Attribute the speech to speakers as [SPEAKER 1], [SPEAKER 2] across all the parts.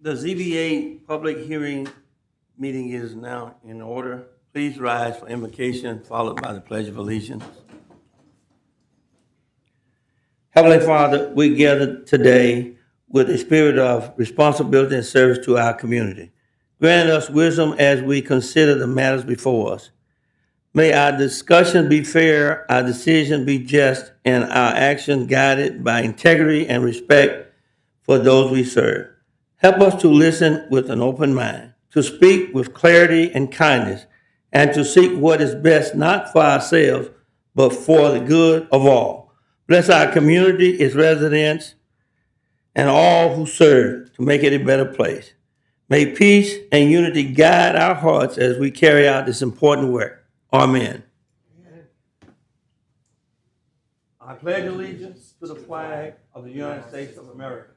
[SPEAKER 1] The ZBA public hearing meeting is now in order. Please rise for invocation, followed by the Pledge of Allegiance. Heavenly Father, we gather today with a spirit of responsibility and service to our community. Grant us wisdom as we consider the matters before us. May our discussion be fair, our decision be just, and our actions guided by integrity and respect for those we serve. Help us to listen with an open mind, to speak with clarity and kindness, and to seek what is best not for ourselves, but for the good of all. Bless our community, its residents, and all who serve to make it a better place. May peace and unity guide our hearts as we carry out this important work. Amen. I pledge allegiance to the flag of the United States of America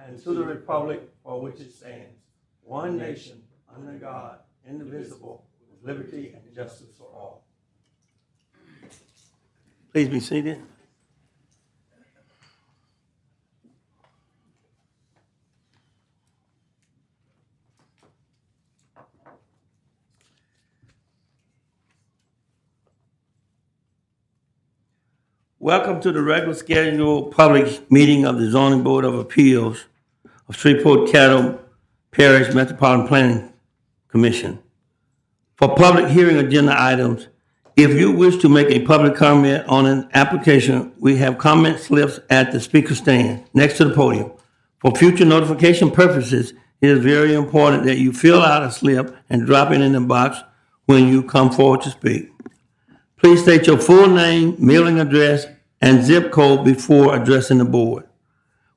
[SPEAKER 1] and to the republic for which it stands, one nation, under God, indivisible, with liberty and justice for all. Please be seated. Welcome to the regular scheduled public meeting of the Zoning Board of Appeals of Shreveport-Caddo Parish Metropolitan Planning Commission. For public hearing agenda items, if you wish to make a public comment on an application, we have comment slips at the speaker stand next to the podium. For future notification purposes, it is very important that you fill out a slip and drop it in the box when you come forward to speak. Please state your full name, mailing address, and zip code before addressing the board.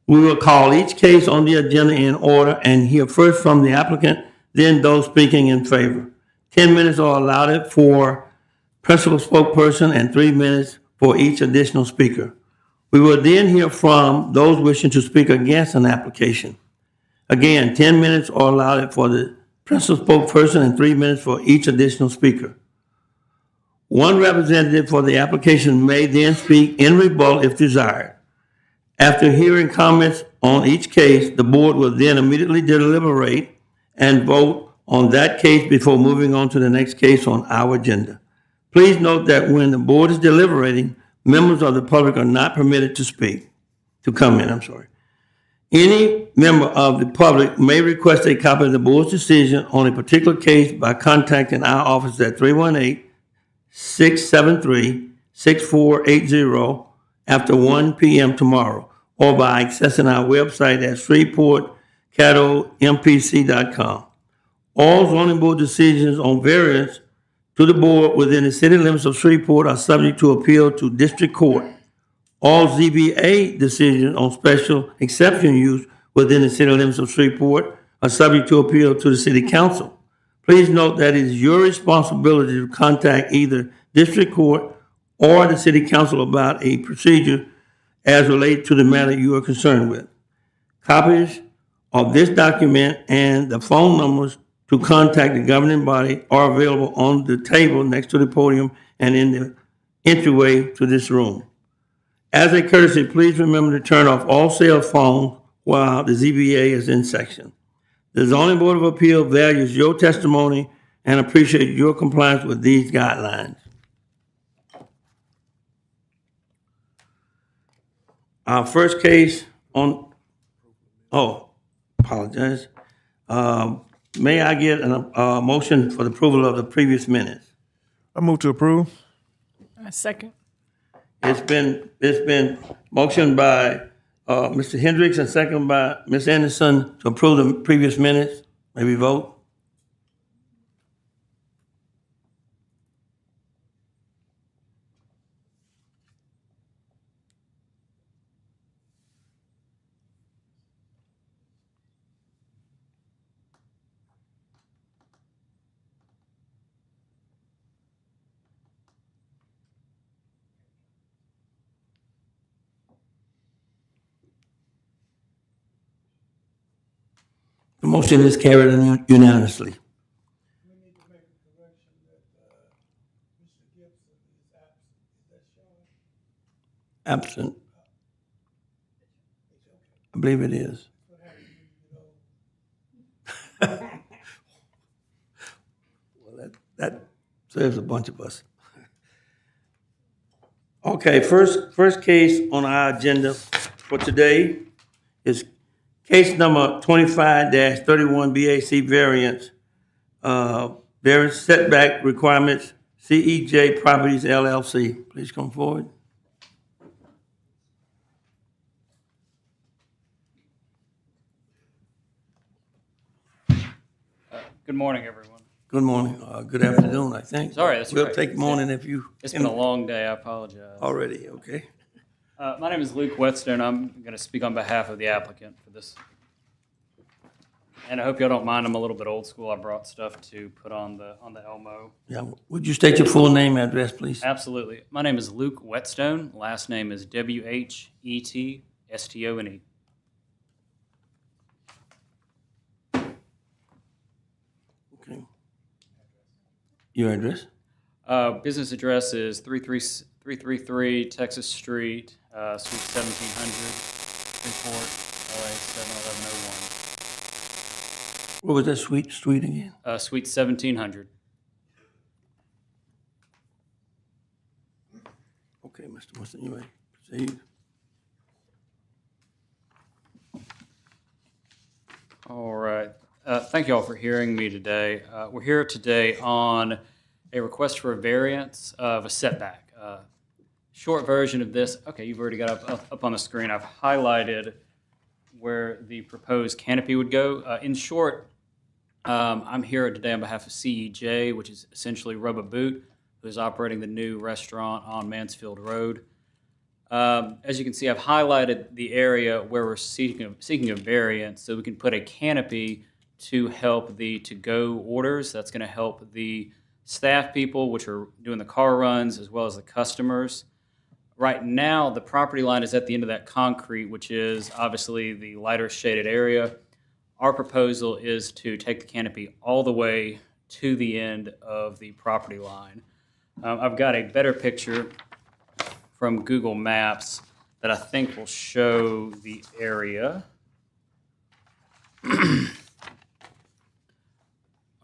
[SPEAKER 1] We will call each case on the agenda in order and hear first from the applicant, then those speaking in favor. 10 minutes are allotted for principal spokesperson and 3 minutes for each additional speaker. We will then hear from those wishing to speak against an application. Again, 10 minutes are allotted for the principal spokesperson and 3 minutes for each additional speaker. One representative for the application may then speak in rebuttal if desired. After hearing comments on each case, the board will then immediately deliberate and vote on that case before moving on to the next case on our agenda. Please note that when the board is deliberating, members of the public are not permitted to comment. Any member of the public may request a copy of the board's decision on a particular case by contacting our office at 318-673-6480 after 1 p.m. tomorrow, or by accessing our website at shreveportcaddompc.com. All zoning board decisions on variance to the board within the city limits of Shreveport are subject to appeal to district court. All ZBA decisions on special exception use within the city limits of Shreveport are subject to appeal to the city council. Please note that it is your responsibility to contact either district court or the city council about a procedure as related to the matter you are concerned with. Copies of this document and the phone numbers to contact the governing body are available on the table next to the podium and in the entryway to this room. As a courtesy, please remember to turn off all cell phones while the ZBA is in session. The Zoning Board of Appeal values your testimony and appreciates your compliance with these guidelines. Our first case apologize. May I get a motion for the approval of the previous minutes?
[SPEAKER 2] I move to approve.
[SPEAKER 3] I second.
[SPEAKER 1] It's been motioned by Mr. Hendricks and second by Ms. Anderson to approve the previous minutes. May we vote? The motion is carried unanimously.
[SPEAKER 4] We need to make a correction that Mr. Gibson is absent. Is that showing?
[SPEAKER 1] Absent. I believe it is.
[SPEAKER 4] What happens when you get old?
[SPEAKER 1] Well, that serves a bunch of us. Okay, first case on our agenda for today is case number 25-31 BAC variance, variance setback requirements, CEJ Properties LLC. Please come forward.
[SPEAKER 5] Good morning, everyone.
[SPEAKER 1] Good morning, good afternoon, I think.
[SPEAKER 5] Sorry, that's
[SPEAKER 1] We'll
[SPEAKER 5] right.
[SPEAKER 1] take morning if you.
[SPEAKER 5] It's been a long day. I apologize.
[SPEAKER 1] Already, okay.
[SPEAKER 5] My name is Luke Whetstone. I'm going to speak on behalf of the applicant for this. And I hope y'all don't mind. I'm a little bit old school. I brought stuff to put on the Elmo.
[SPEAKER 1] Yeah, would you state your full name and address, please?
[SPEAKER 5] Absolutely. My name is Luke Whetstone. Last name is Whetstone.
[SPEAKER 1] Okay. Your address?
[SPEAKER 5] Business address is 333 Texas Street, Suite 1700, Freeport, LA 71101.
[SPEAKER 1] What was that street again?
[SPEAKER 5] Suite 1700.
[SPEAKER 1] Okay, Mr. Winston, you may proceed.
[SPEAKER 5] All right. Thank you all for hearing me today. We're here today on a request for a variance of a setback. Short version of this, okay, you've already got up on the screen. I've highlighted where the proposed canopy would go. In short, I'm here today on behalf of CEJ, which is essentially Rubber Boot, who is operating the new restaurant on Mansfield Road. As you can see, I've highlighted the area where we're seeking a variance so we can put a canopy to help the to-go orders. That's going to help the staff people, which are doing the car runs, as well as the customers. Right now, the property line is at the end of that concrete, which is obviously the lighter shaded area. Our proposal is to take the canopy all the way to the end of the property line. I've got a better picture from Google Maps that I think will show the area. Let's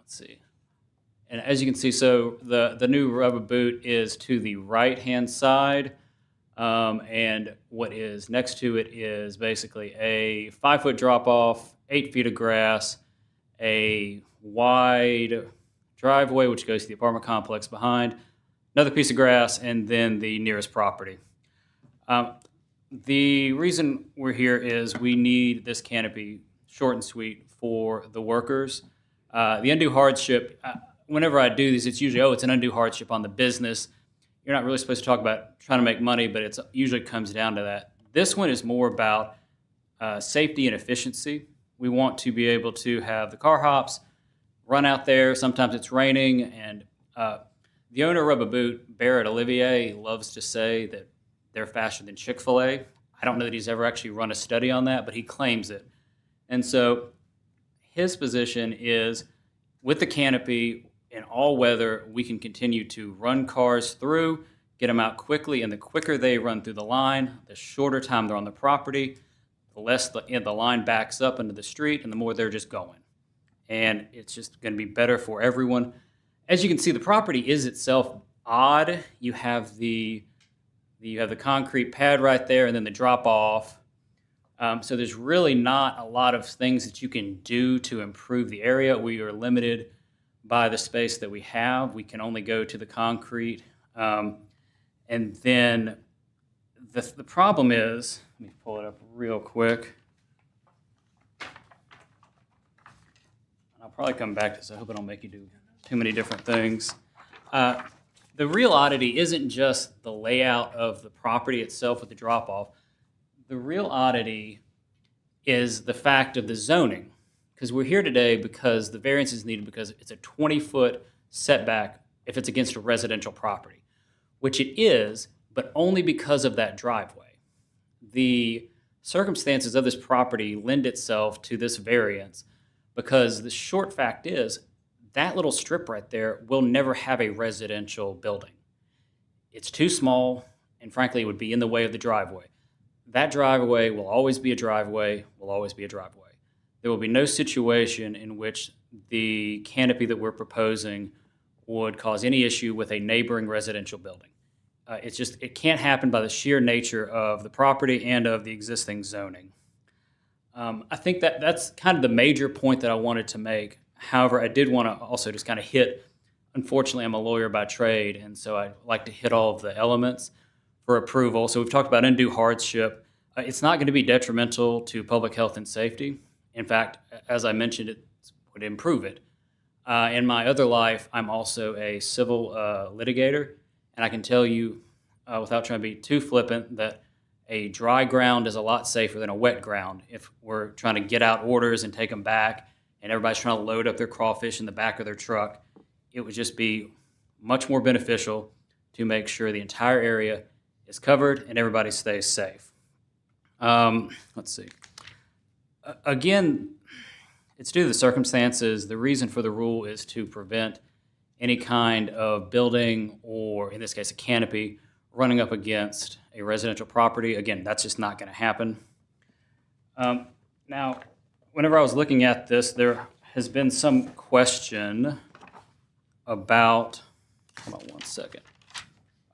[SPEAKER 5] see. And as you can see, so the new Rubber Boot is to the right-hand side. And what is next to it is basically a 5-foot drop-off, 8 feet of grass, a wide driveway which goes to the apartment complex behind, another piece of grass, and then the nearest property. The reason we're here is we need this canopy short and sweet for the workers. The undue hardship, whenever I do these, it's usually, it's an undue hardship on the business. You're not really supposed to talk about trying to make money, but it usually comes down to that. This one is more about safety and efficiency. We want to be able to have the car hops run out there. Sometimes it's raining, and the owner of Rubber Boot, Barrett Olivier, loves to say that they're faster than Chick-fil-A. I don't know that he's ever actually run a study on that, but he claims it. And so his position is, with the canopy, in all weather, we can continue to run cars through, get them out quickly, and the quicker they run through the line, the shorter time they're on the property, the less the line backs up into the street, and the more they're just going. And it's just going to be better for everyone. As you can see, the property is itself odd. You have the concrete pad right there, and then the drop-off So there's really not a lot of things that you can do to improve the area. We are limited by the space that we have. We can only go to the concrete. And then the problem is, let me pull it up real quick. I'll probably come back to this. I hope I don't make you do too many different things. The real oddity isn't just the layout of the property itself with the drop-off. The real oddity is the fact of the zoning. Because we're here today because the variance is needed because it's a 20-foot setback if it's against a residential property, which it is, but only because of that driveway. The circumstances of this property lend itself to this variance because the short fact is that little strip right there will never have a residential building. It's too small, and frankly, it would be in the way of the driveway. That driveway will always be a driveway, will always be a driveway. There will be no situation in which the canopy that we're proposing would cause any issue with a neighboring residential building. It can't happen by the sheer nature of the property and of the existing zoning. I think that's kind of the major point that I wanted to make. However, I did want to also just kind of hit, unfortunately, I'm a lawyer by trade, and so I like to hit all of the elements for approval. So we've talked about undue hardship. It's not going to be detrimental to public health and safety. In fact, as I mentioned, it would improve it. In my other life, I'm also a civil litigator, and I can tell you, without trying to be too flippant, that a dry ground is a lot safer than a wet ground. If we're trying to get out orders and take them back, and everybody's trying to load up their crawfish in the back of their truck, it would just be much more beneficial to make sure the entire area is covered and everybody stays safe. Let's see. Again, it's due to the circumstances. The reason for the rule is to prevent any kind of building, or in this case, a canopy, running up against a residential property. Again, that's just not going to happen. Now, whenever I was looking at this, there has been some question about, hold on one second,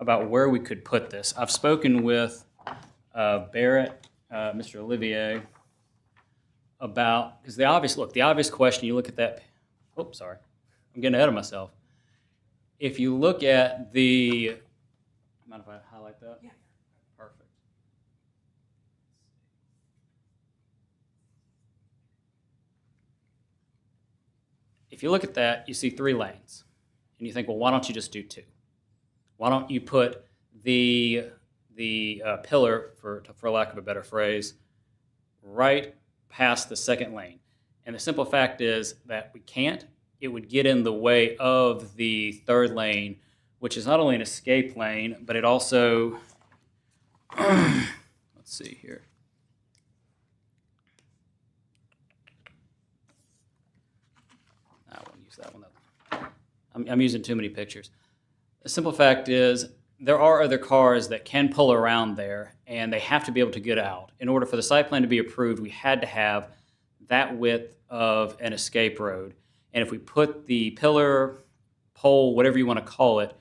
[SPEAKER 5] about where we could put this. I've spoken with Barrett, Mr. Olivier, about, because the obvious question, you look at that, oops, sorry, I'm getting ahead of myself. If you look at the, mind if I highlight that? Yeah. Perfect. If you look at that, you see 3 lanes. And you think, well, why don't you just do 2? Why don't you put the pillar, for lack of a better phrase, right past the second lane? And the simple fact is that we can't. It would get in the way of the 3rd lane, which is not only an escape lane, but it also, let's see here. I won't use that one. I'm using too many pictures. The simple fact is there are other cars that can pull around there, and they have to be able to get out. In order for the site plan to be approved, we had to have that width of an escape road. And if we put the pillar, pole, whatever you want to call it,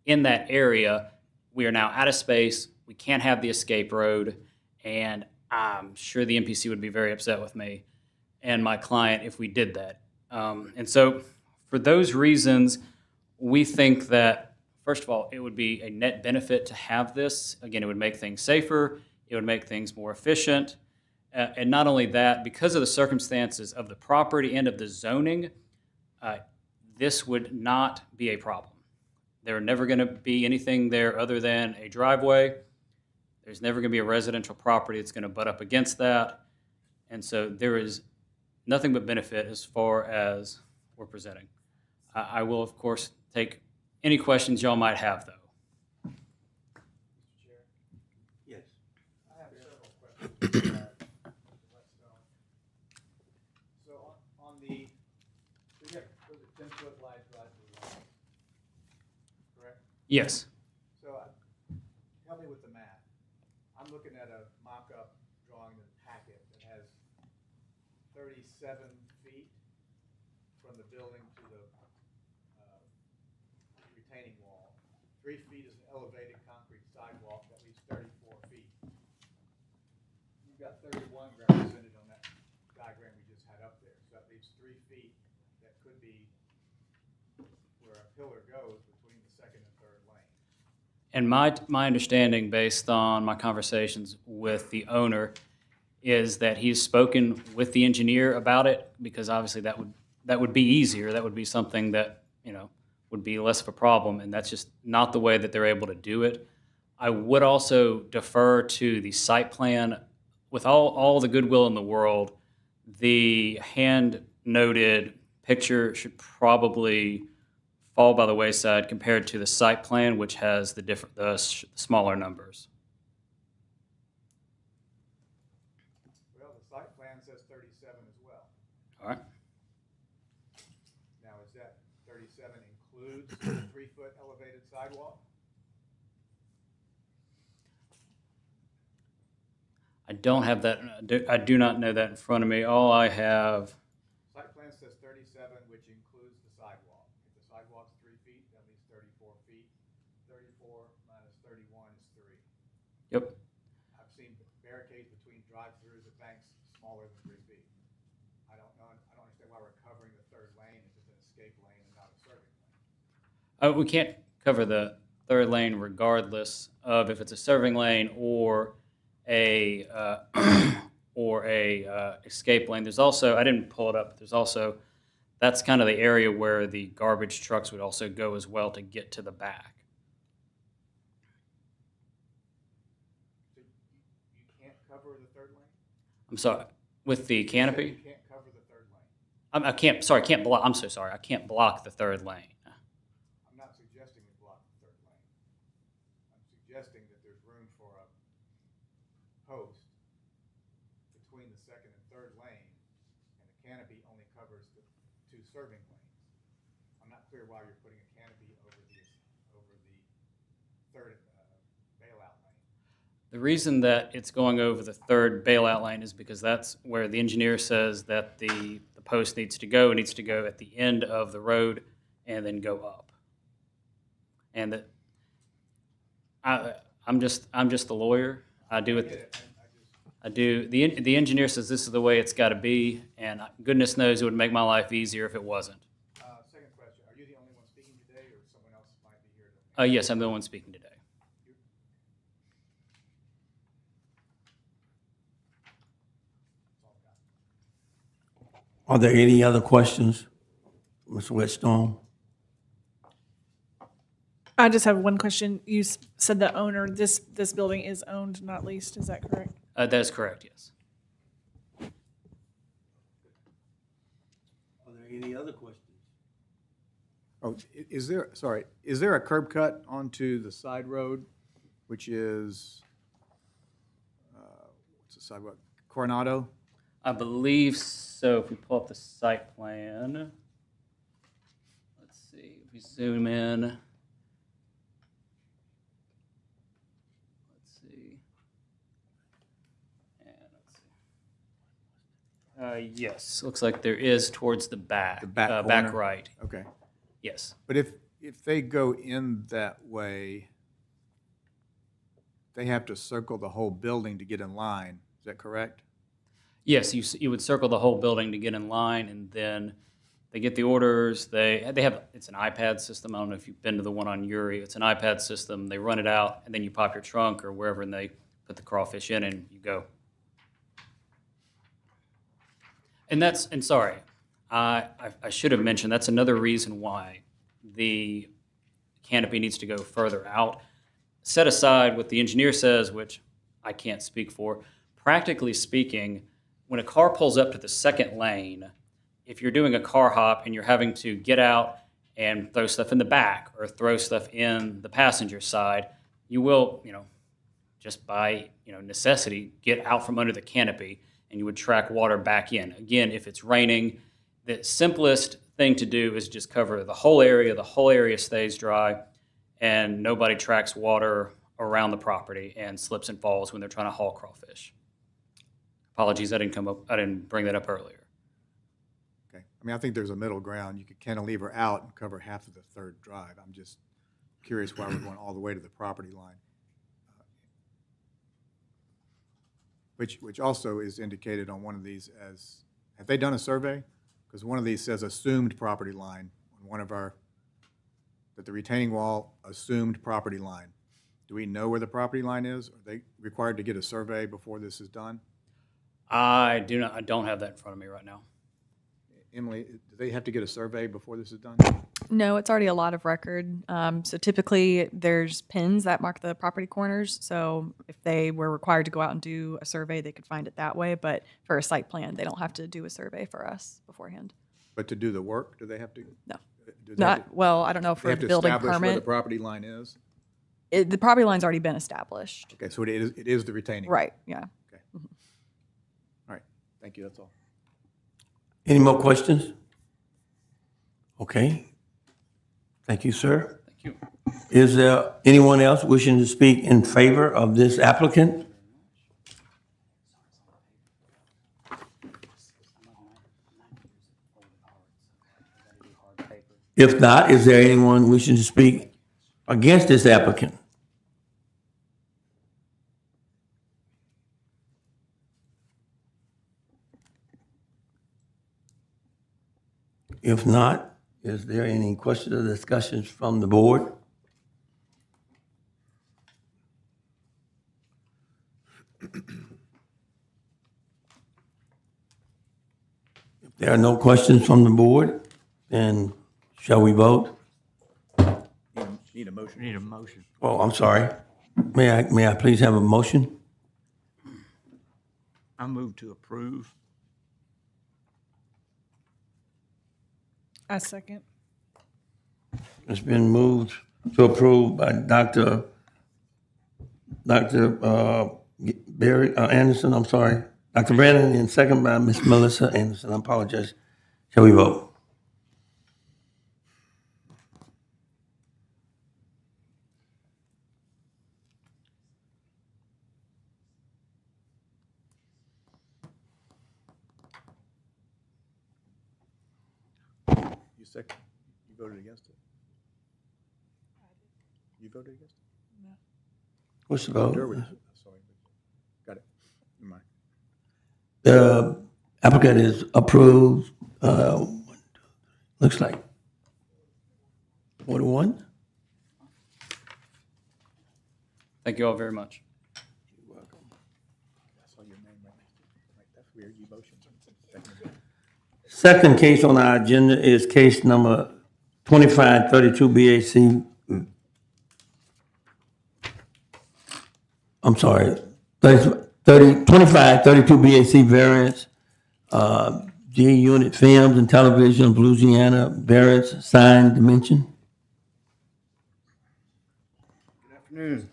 [SPEAKER 5] in that area, we are now out of space. We can't have the escape road, and I'm sure the MPC would be very upset with me and my client if we did that. And so for those reasons, we think that, first of all, it would be a net benefit to have this. Again, it would make things safer. It would make things more efficient. And not only that, because of the circumstances of the property and of the zoning, this would not be a problem. There are never going to be anything there other than a driveway. There's never going to be a residential property that's going to butt up against that. And so there is nothing but benefit as far as we're presenting. I will, of course, take any questions y'all might have, though.
[SPEAKER 1] Yes.
[SPEAKER 4] I have several questions. So on the, we have, those are 10-foot wide drive-through lanes, correct?
[SPEAKER 5] Yes.
[SPEAKER 4] So help me with the math. I'm looking at a mock-up drawing in the packet that has 37 feet from the building to the retaining wall. 3 feet is an elevated concrete sidewalk that leaves 34 feet. You've got 31 represented on that diagram we just had up there. So that leaves 3 feet that could be where a pillar goes between the second and third lane.
[SPEAKER 5] And my understanding, based on my conversations with the owner, is that he's spoken with the engineer about it, because obviously that would be easier. That would be something that, would be less of a problem, and that's just not the way that they're able to do it. I would also defer to the site plan. With all the goodwill in the world, the hand-noted picture should probably fall by the wayside compared to the site plan, which has the smaller numbers.
[SPEAKER 4] Well, the site plan says 37 as well.
[SPEAKER 5] All right.
[SPEAKER 4] Now, is that 37 includes the 3-foot elevated sidewalk?
[SPEAKER 5] I don't have that. I do not know that in front of me. All I have.
[SPEAKER 4] Site plan says 37, which includes the sidewalk. If the sidewalk's 3 feet, that leaves 34 feet. 34 minus 31 is 3.
[SPEAKER 5] Yep.
[SPEAKER 4] I've seen barricades between drive-throughs at banks smaller than 3 feet. I don't understand why we're covering the third lane if it's an escape lane and not a serving lane.
[SPEAKER 5] We can't cover the third lane regardless of if it's a serving lane or a escape lane. There's also, I didn't pull it up, but there's also, that's kind of the area where the garbage trucks would also go as well to get to the back.
[SPEAKER 4] So you can't cover the third lane?
[SPEAKER 5] I'm sorry, with the
[SPEAKER 4] You
[SPEAKER 5] canopy?
[SPEAKER 4] can't cover the third lane.
[SPEAKER 5] I can't block, I'm so sorry, I can't block the third lane.
[SPEAKER 4] I'm not suggesting you block the third lane. I'm suggesting that there's room for a post between the second and third lane, and the canopy only covers the 2 serving lanes. I'm not clear why you're putting a canopy over the third bailout lane.
[SPEAKER 5] The reason that it's going over the third bailout lane is because that's where the engineer says that the post needs to go. It needs to go at the end of the road and then go up. And that I'm just the lawyer. I do
[SPEAKER 4] I
[SPEAKER 5] it.
[SPEAKER 4] get it.
[SPEAKER 5] I do. The engineer says this is the way it's got to be, and goodness knows it would make my life easier if it wasn't.
[SPEAKER 4] Second question, are you the only one speaking today, or someone else might be here to?
[SPEAKER 5] Yes, I'm the one speaking today.
[SPEAKER 1] Are there any other questions, Mr. Whetstone?
[SPEAKER 3] I just have one question. You said the owner, this building is owned, not leased, is that correct?
[SPEAKER 5] That is correct, yes.
[SPEAKER 1] Are there any other questions?
[SPEAKER 4] Oh, is there a curb cut onto the side road, which is, what's the sidewalk, Coronado?
[SPEAKER 5] I believe so. If we pull up the site plan, let's see. If we zoom in, let's see. And let's see. Yes, looks like there is towards the back.
[SPEAKER 4] The back
[SPEAKER 5] back
[SPEAKER 4] corner?
[SPEAKER 5] right.
[SPEAKER 4] Okay.
[SPEAKER 5] Yes.
[SPEAKER 4] But if they go in that way, they have to circle the whole building to get in line. Is that correct?
[SPEAKER 5] Yes, you would circle the whole building to get in line, and then they get the orders. They have, it's an iPad system. I don't know if you've been to the one on Uri. It's an iPad system. They run it out, and then you pop your trunk or wherever, and they put the crawfish in, and you go. And sorry, I should have mentioned that's another reason why the canopy needs to go further out. Set aside what the engineer says, which I can't speak for. Practically speaking, when a car pulls up to the second lane, if you're doing a car hop and you're having to get out and throw stuff in the back or throw stuff in the passenger side, you will, just by necessity, get out from under the canopy, and you would track water back in. Again, if it's raining, the simplest thing to do is just cover the whole area. The whole area stays dry, and nobody tracks water around the property and slips and falls when they're trying to haul crawfish. Apologies, I didn't bring that up earlier.
[SPEAKER 4] Okay. I mean, I think there's a middle ground. You could cantilever out and cover half of the third drive. I'm just curious why we're going all the way to the property line. Which also is indicated on one of these as, have they done a survey? Because one of these says assumed property line on one of our, that the retaining wall assumed property line. Do we know where the property line is? Are they required to get a survey before this is done?
[SPEAKER 5] I don't have that in front of me right now.
[SPEAKER 4] Emily, do they have to get a survey before this is done?
[SPEAKER 6] No, it's already a lot of record. So typically, there's pins that mark the property corners. So if they were required to go out and do a survey, they could find it that way. But for a site plan, they don't have to do a survey for us beforehand.
[SPEAKER 4] But to do the work, do they have to?
[SPEAKER 6] No.
[SPEAKER 4] Do they have to-
[SPEAKER 6] Not, well, I don't know
[SPEAKER 4] They
[SPEAKER 6] for
[SPEAKER 4] have
[SPEAKER 6] the
[SPEAKER 4] to
[SPEAKER 6] building
[SPEAKER 4] establish where the
[SPEAKER 6] permit.
[SPEAKER 4] property line is?
[SPEAKER 6] The property line's already been established.
[SPEAKER 4] Okay, so it is the retaining. wall.
[SPEAKER 6] Right, yeah.
[SPEAKER 4] Okay. All right, thank you, that's all.
[SPEAKER 1] Any more questions? Okay. Thank you, sir.
[SPEAKER 5] Thank you.
[SPEAKER 1] Is there anyone else wishing to speak in favor of this applicant? If not, is there anyone wishing to speak against this applicant? If not, is there any questions or discussions from the board? If there are no questions from the board, then shall we vote?
[SPEAKER 4] Need a motion.
[SPEAKER 2] Need a motion.
[SPEAKER 1] Oh, I'm sorry. May I please have a motion?
[SPEAKER 2] I move to approve.
[SPEAKER 3] I second.
[SPEAKER 1] It's been moved to approve by Dr. Barry Anderson, I'm sorry. Dr. Brandon, and second by Ms. Melissa Anderson. I apologize. Shall we vote?
[SPEAKER 4] You second, you voted against it? You voted against it?
[SPEAKER 1] What's the vote?
[SPEAKER 4] Derwin, sorry. Got it, never mind.
[SPEAKER 1] The applicant is approved, looks like 41?
[SPEAKER 5] Thank you all very much.
[SPEAKER 4] I saw your name right next to it. Right, that's weird, you motioned. Thank you.
[SPEAKER 1] Second case on our agenda is case number 2532 BAC. I'm sorry, 2532 BAC variance, G Unit Films and Television of Louisiana, variance, sign dimension.
[SPEAKER 7] Afternoon.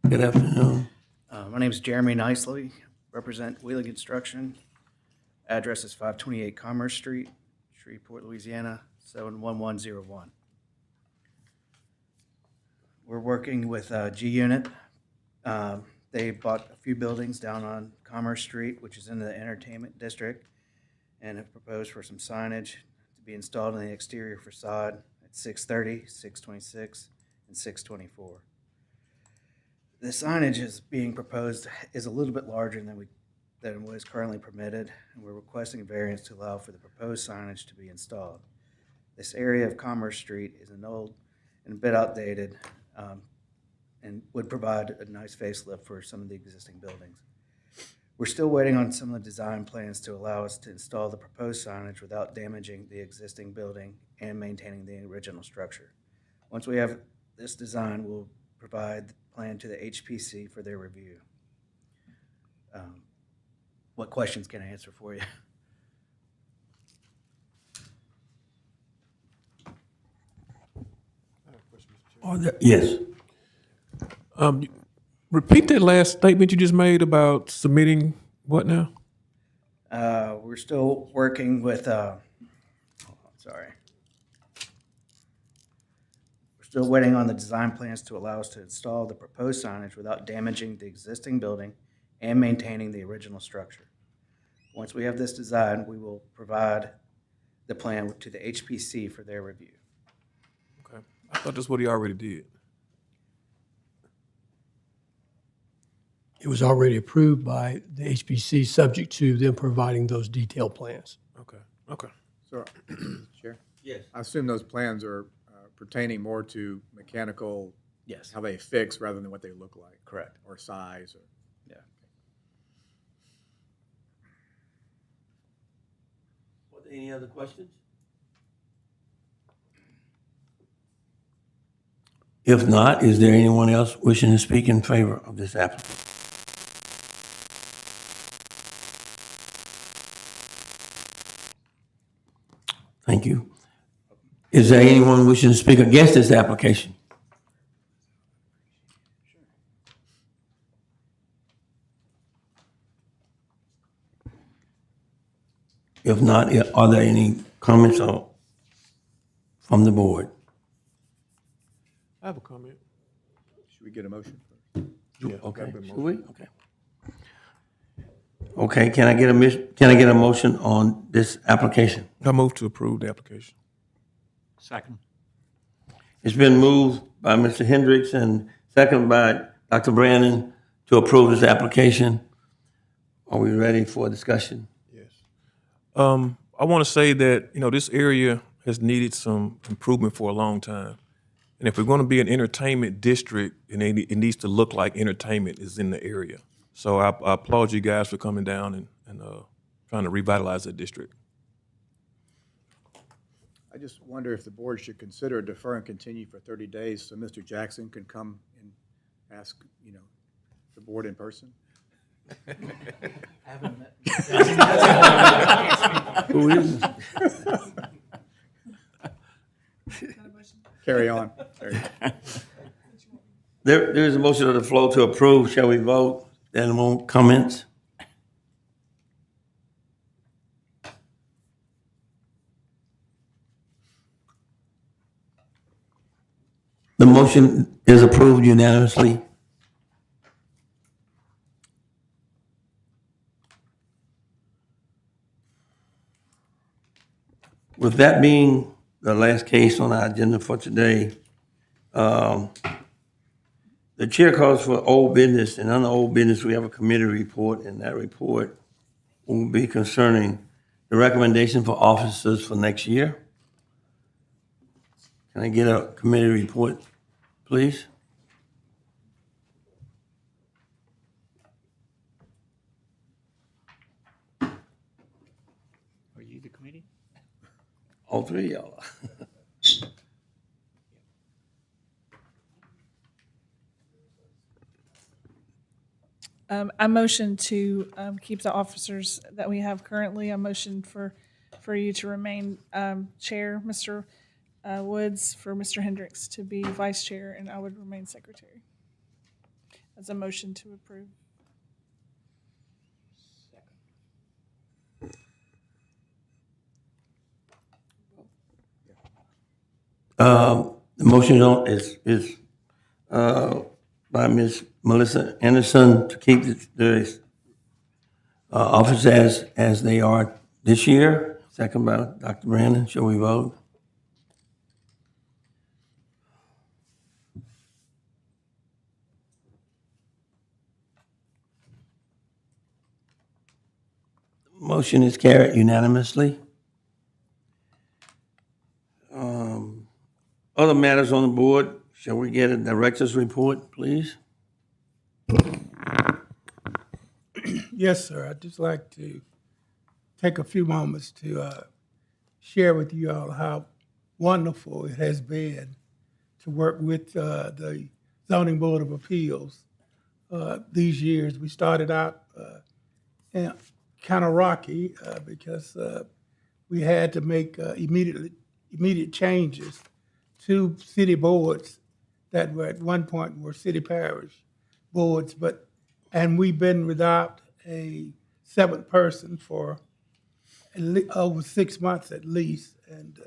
[SPEAKER 1] Good afternoon.
[SPEAKER 7] My name is Jeremy Nicely, represent Wheeling Construction. Address is 528 Commerce Street, Shreveport, Louisiana, 71101. We're working with G-Unit. They bought a few buildings down on Commerce Street, which is in the entertainment district, and have proposed for some signage to be installed in the exterior facade at 630, 626, and 624. The signage is being proposed is a little bit larger than what is currently permitted, and we're requesting a variance to allow for the proposed signage to be installed. This area of Commerce Street is an old and a bit outdated, and would provide a nice facelift for some of the existing buildings. We're still waiting on some of the design plans to allow us to install the proposed signage without damaging the existing building and maintaining the original structure. Once we have this design, we'll provide the plan to the HPC for their review. What questions can I answer for you?
[SPEAKER 1] Yes.
[SPEAKER 2] Repeat that last statement you just made about submitting what now?
[SPEAKER 7] We're still working with, sorry. We're still waiting on the design plans to allow us to install the proposed signage without damaging the existing building and maintaining the original structure. Once we have this design, we will provide the plan to the HPC for their review.
[SPEAKER 2] Okay. I thought that's what he already did.
[SPEAKER 8] It was already approved by the HPC, subject to them providing those detailed plans.
[SPEAKER 2] Okay, okay.
[SPEAKER 4] So, Chair,
[SPEAKER 1] Yes.
[SPEAKER 4] I assume those plans are pertaining more to mechanical,
[SPEAKER 7] Yes,
[SPEAKER 4] how they fix rather than what they look like.
[SPEAKER 7] correct.
[SPEAKER 4] Or size, or.
[SPEAKER 7] Yeah.
[SPEAKER 1] Any other questions? If not, is there anyone else wishing to speak in favor of this application? Thank you. Is there anyone wishing to speak against this application? If not, are there any comments from the board?
[SPEAKER 2] I have a comment.
[SPEAKER 4] Should we get a motion first?
[SPEAKER 1] Okay, should we? Okay. Okay, can I get a motion on this application?
[SPEAKER 2] I move to approve the application.
[SPEAKER 7] Second.
[SPEAKER 1] It's been moved by Mr. Hendricks and seconded by Dr. Brandon to approve this application. Are we ready for discussion?
[SPEAKER 2] Yes. I want to say that, this area has needed some improvement for a long time. And if we're going to be an entertainment district, it needs to look like entertainment is in the area. So I applaud you guys for coming down and trying to revitalize that district.
[SPEAKER 4] I just wonder if the board should consider defer and continue for 30 days so Mr. Jackson can come and ask, the board in person.
[SPEAKER 1] Who is it?
[SPEAKER 4] Carry on.
[SPEAKER 1] There's a motion on the floor to approve. Shall we vote? Anyone comments? The motion is approved unanimously. With that being the last case on our agenda for today, the chair calls for old business, and under old business, we have a committee report, and that report will be concerning the recommendation for officers for next year. Can I get a committee report, please?
[SPEAKER 7] Are you the committee?
[SPEAKER 1] All three of y'all.
[SPEAKER 3] I motion to keep the officers that we have currently. I motion for you to remain chair, Mr. Woods, for Mr. Hendricks to be vice chair, and I would remain secretary. As a motion to approve.
[SPEAKER 1] The motion is by Ms. Melissa Anderson to keep the officers as they are this year. Second by Dr. Brandon. Shall we vote? Motion is carried unanimously. Other matters on the board, shall we get a director's report, please?
[SPEAKER 9] Yes, sir. I'd just like to take a few moments to share with you all how wonderful it has been to work with the Zoning Board of Appeals these years. We started out kind of rocky because we had to make immediate changes to city boards that were at one point were city parish boards, and we've been without a seventh person for over 6 months at least, and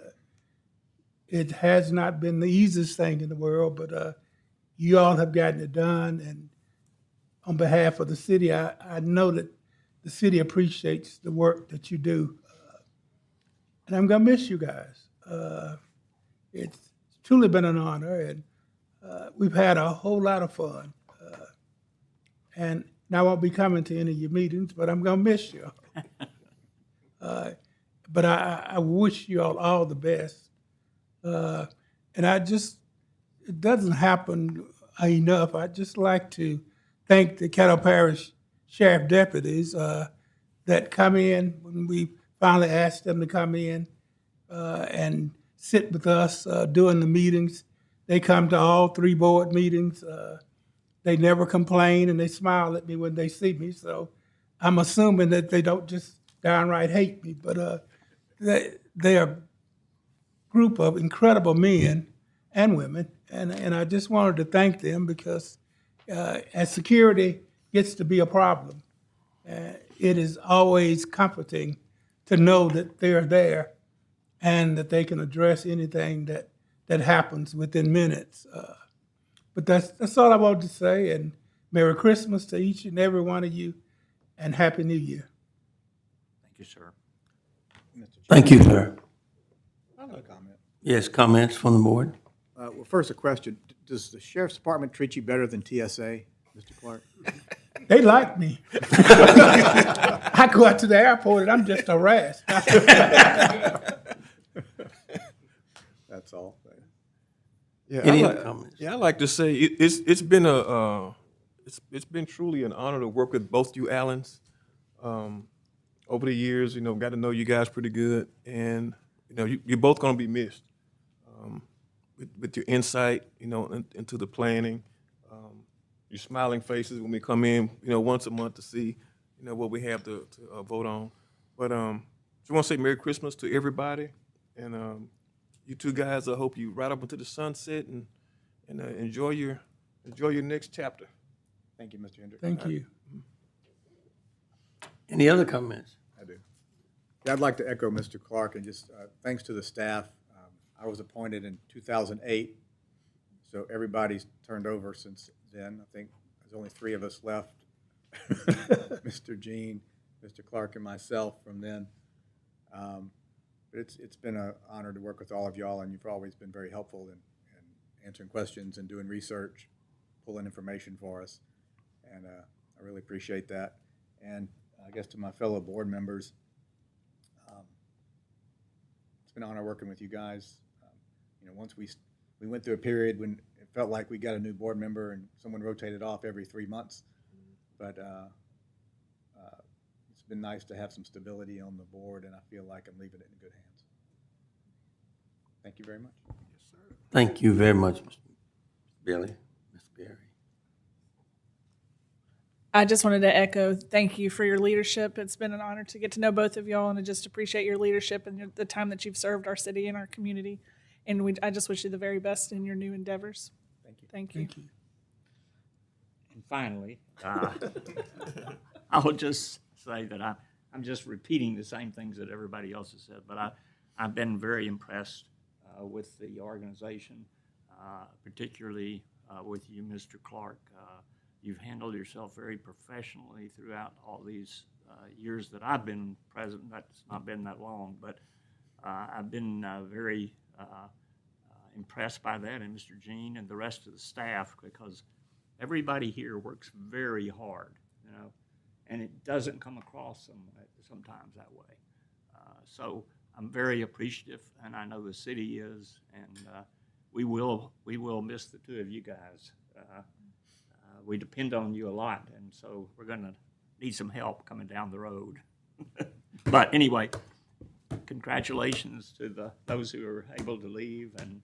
[SPEAKER 9] it has not been the easiest thing in the world, but you all have gotten it done, and on behalf of the city, I know that the city appreciates the work that you do, and I'm gonna miss you guys. It's truly been an honor, and we've had a whole lot of fun. And and I won't be coming to any of your meetings, but I'm gonna miss you. But I wish you all the best. And it doesn't happen enough. I'd just like to thank the Caddo Parish Sheriff deputies that come in when we finally asked them to come in and sit with us during the meetings. They come to all 3 board meetings. They never complain, and they smile at me when they see me. So I'm assuming that they don't just downright hate me, but they are a group of incredible men and women, and I just wanted to thank them because as security gets to be a problem, it is always comforting to know that they're there and that they can address anything that happens within minutes. But that's all I wanted to say, and Merry Christmas to each and every one of you, and Happy New Year.
[SPEAKER 4] Thank you, sir.
[SPEAKER 1] Thank you, sir.
[SPEAKER 4] I have a comment.
[SPEAKER 1] Yes, comments from the board?
[SPEAKER 4] Well, first, a question. Does the Sheriff's Department treat you better than TSA, Mr. Clark?
[SPEAKER 9] They like me. I go out to the airport and I'm just harassed.
[SPEAKER 4] That's all.
[SPEAKER 2] Yeah,
[SPEAKER 1] Any other comments?
[SPEAKER 2] Yeah, I like to say it's been it's been truly an honor to work with both you Allens. Over the years, got to know you guys pretty good, and you're both going to be missed with your insight, into the planning, your smiling faces when we come in, once a month to see, what we have to vote on. But just want to say Merry Christmas to everybody, and you two guys, I hope you ride up into the sunset and enjoy your next chapter.
[SPEAKER 4] Thank you, Mr. Hendrick.
[SPEAKER 9] Thank you.
[SPEAKER 1] Any other comments?
[SPEAKER 4] I do. Yeah, I'd like to echo Mr. Clark and just thanks to the staff. I was appointed in 2008, so everybody's turned over since then. I think there's only 3 of us left, Mr. Jean, Mr. Clark, and myself from then. But it's been an honor to work with all of y'all, and you've always been very helpful in answering questions and doing research, pulling information for us, and I really appreciate that. And I guess to my fellow board members, it's been an honor working with you guys. Once we went through a period when it felt like we got a new board member and someone rotated off every 3 months, but it's been nice to have some stability on the board, and I feel like I'm leaving it in good hands. Thank you very much. Yes, sir.
[SPEAKER 1] Thank you very much, Mr. Billy, Ms. Berry.
[SPEAKER 3] I just wanted to echo, thank you for your leadership. It's been an honor to get to know both of y'all, and I just appreciate your leadership and the time that you've served our city and our community. And I just wish you the very best in your new endeavors.
[SPEAKER 4] Thank you.
[SPEAKER 3] Thank you.
[SPEAKER 9] Thank you.
[SPEAKER 10] And finally, I'll just say that I'm just repeating the same things that everybody else has said, but I've been very impressed with the organization, particularly with you, Mr. Clark. You've handled yourself very professionally throughout all these years that I've been president. That's not been that long, but I've been very impressed by that, and Mr. Jean and the rest of the staff, because everybody here works very hard, and it doesn't come across sometimes that way. So I'm very appreciative, and I know the city is, and we will miss the 2 of you guys. We depend on you a lot, and so we're going to need some help coming down the road. But anyway, congratulations to those who are able to leave, and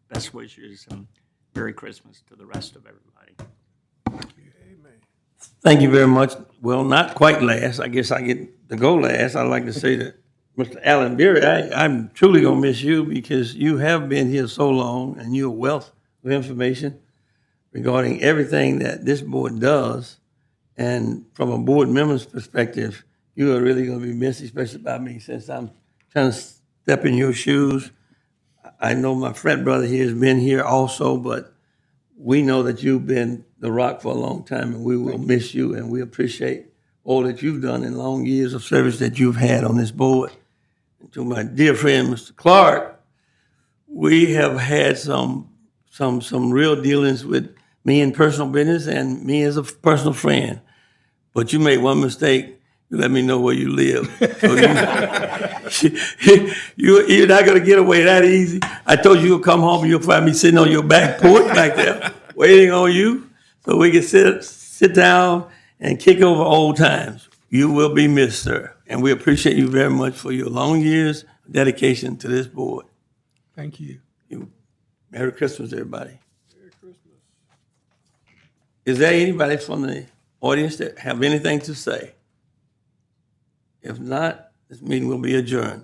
[SPEAKER 10] best wishes and Merry Christmas to the rest of everybody.
[SPEAKER 2] Amen.
[SPEAKER 1] Thank you very much. Well, not quite last. I guess I get to go last. I'd like to say that Mr. Allen Berry, I'm truly going to miss you because you have been here so long and you're a wealth of information regarding everything that this board does. And from a board member's perspective, you are really going to be missed, especially by me, since I'm trying to step in your shoes. I know my frat brother here has been here also, but we know that you've been the rock for a long time, and we will miss you, and we appreciate all that you've done in long years of service that you've had on this board. And to my dear friend, Mr. Clark, we have had some real dealings with me in personal business and me as a personal friend. But you made one mistake. You let me know where you live. So you're not gonna get away that easy. I told you you'll come home and you'll find me sitting on your back porch back there, waiting on you, so we can sit down and kick over old times. You will be missed, sir, and we appreciate you very much for your long years of dedication to this board.
[SPEAKER 9] Thank you.
[SPEAKER 1] Merry Christmas, everybody. Merry Christmas. Is there anybody from the audience that have anything to say? If not, this meeting will be adjourned.